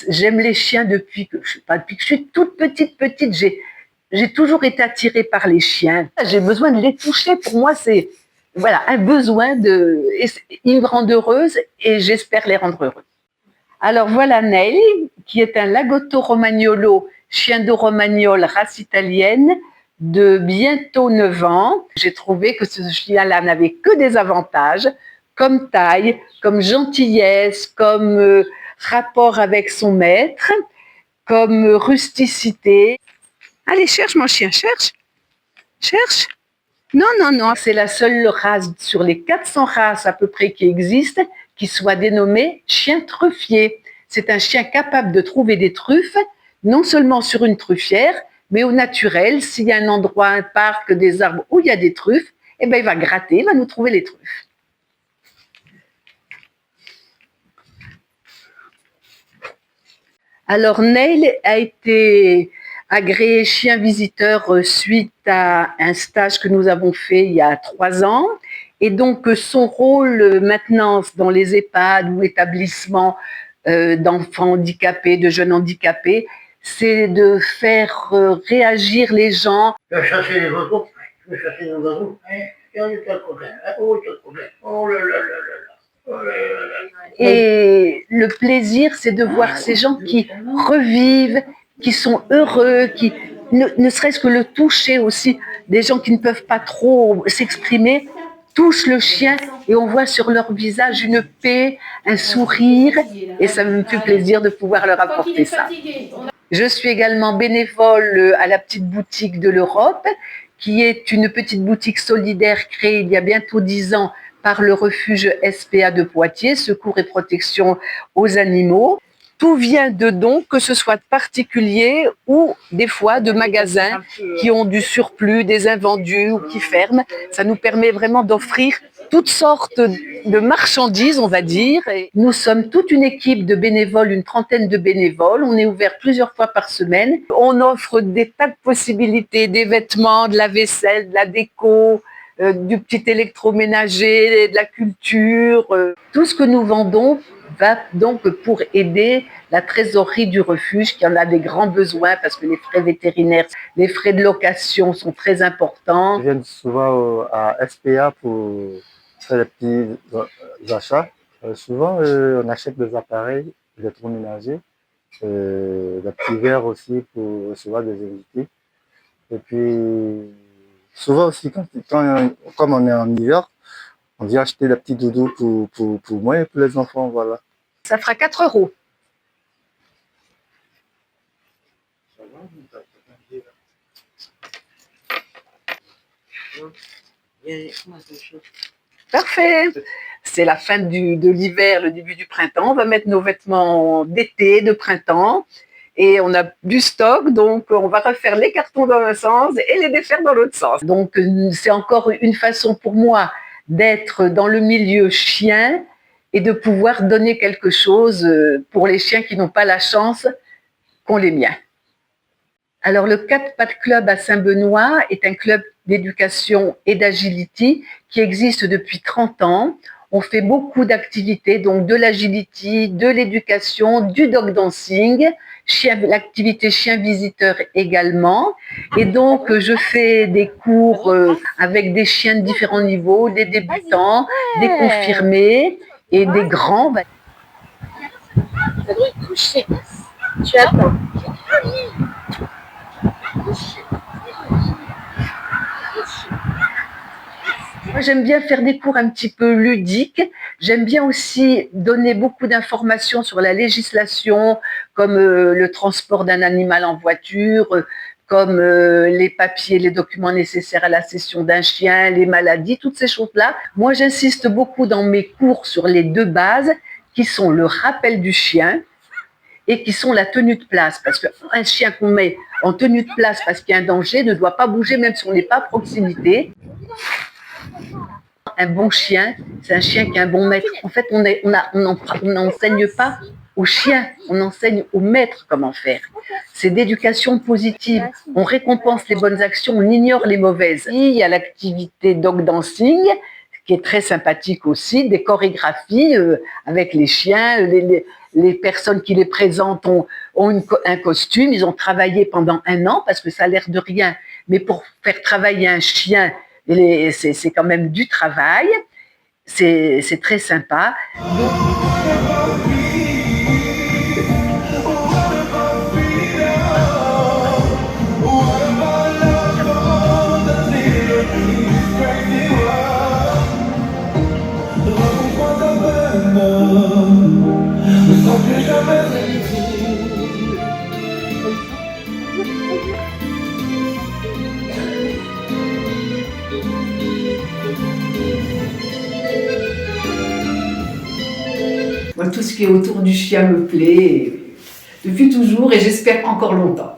J'aime les chiens depuis que je suis toute petite. J'ai toujours été attirée par les chiens. J'ai besoin de les toucher. Pour moi, c'est voilà un besoin de. Ils me rendent heureuse et j'espère les rendre heureux. Alors voilà Neil, qui est un Lagotto Romagnolo, chien de Romagnole, race italienne, de bientôt 9 ans. J'ai trouvé que ce chien-là n'avait que des avantages, comme taille, comme gentillesse, comme rapport avec son maître, comme rusticité. Allez, cherche mon chien, cherche. Non, c'est la seule race sur les 400 races à peu près qui existent qui soit dénommé chien truffier. C'est un chien capable de trouver des truffes, non seulement sur une truffière, mais au naturel. S'il y a un endroit, un parc, des arbres où il y a des truffes, eh ben, il va gratter, il va nous trouver les truffes. Alors, Neil a été agréé chien visiteur suite à un stage que nous avons fait il y a 3 ans. Et donc, son rôle maintenant dans les EHPAD ou établissements d'enfants handicapés, de jeunes handicapés, c'est de faire réagir les gens. Je vais chercher les oiseaux, Et le plaisir, c'est de voir ces gens qui revivent, qui sont heureux, qui ne serait-ce que le toucher aussi, des gens qui ne peuvent pas trop s'exprimer, touchent le chien et on voit sur leur visage une paix, un sourire, et ça me fait plaisir de pouvoir leur apporter ça. Je suis également bénévole à la petite boutique de l'Europe, qui est une petite boutique solidaire créée il y a bientôt 10 ans par le refuge SPA de Poitiers, Secours et Protection aux Animaux. Tout vient de dons, que ce soit de particuliers ou des fois de magasins qui ont du surplus, des invendus ou qui ferment. Ça nous permet vraiment d'offrir toutes sortes de marchandises, on va dire. Et nous sommes toute une équipe de bénévoles, une trentaine de bénévoles. On est ouvert plusieurs fois par semaine. On offre des tas de possibilités, des vêtements, de la vaisselle, de la déco, du petit électroménager, de la culture. Tout ce que nous vendons va donc pour aider la trésorerie du refuge qui en a des grands besoins parce que les frais vétérinaires, les frais de location sont très importants. Je viens souvent à SPA pour faire des petits achats. Souvent, on achète des appareils électroménagers, des petits verres aussi pour recevoir des invités. Et puis, souvent aussi, comme on est en New York, on vient acheter des petits doudous pour moi et pour les enfants, voilà. Ça fera 4 €. Parfait. C'est la fin de l'hiver, le début du printemps. On va mettre nos vêtements d'été, de printemps. Et on a du stock, donc on va refaire les cartons dans un sens et les défaire dans l'autre sens. Donc c'est encore une façon pour moi d'être dans le milieu chien et de pouvoir donner quelque chose pour les chiens qui n'ont pas la chance qu'ont les miens. Alors le 4 Pattes Club à Saint-Benoît est un club d'éducation et d'agility qui existe depuis 30 ans. On fait beaucoup d'activités, donc de l'agility, de l'éducation, du dog dancing, l'activité chien visiteur également. Et donc, je fais des cours avec des chiens de différents niveaux, des débutants, des confirmés et des grands. Ça doit être couché. Tu attends. Moi, j'aime bien faire des cours un petit peu ludiques. J'aime bien aussi donner beaucoup d'informations sur la législation, comme le transport d'un animal en voiture, comme les papiers, les documents nécessaires à la cession d'un chien, les maladies, toutes ces choses-là. Moi, j'insiste beaucoup dans mes cours sur les 2 bases, qui sont le rappel du chien et qui sont la tenue de place. Parce qu'un chien qu'on met en tenue de place parce qu'il y a un danger ne doit pas bouger, même si on n'est pas à proximité. Un bon chien, c'est un chien qui est un bon maître. En fait, on n'enseigne pas au chien, on enseigne au maître comment faire. C'est d'éducation positive. On récompense les bonnes actions, on ignore les mauvaises. Il y a l'activité dog dancing, qui est très sympathique aussi, des chorégraphies avec les chiens, les personnes qui les présentent ont un costume. Ils ont travaillé pendant 1 an parce que ça a l'air de rien. Mais pour faire travailler un chien, c'est quand même du travail. C'est très sympa. Moi, tout ce qui est autour du chien me plaît depuis toujours et j'espère encore longtemps.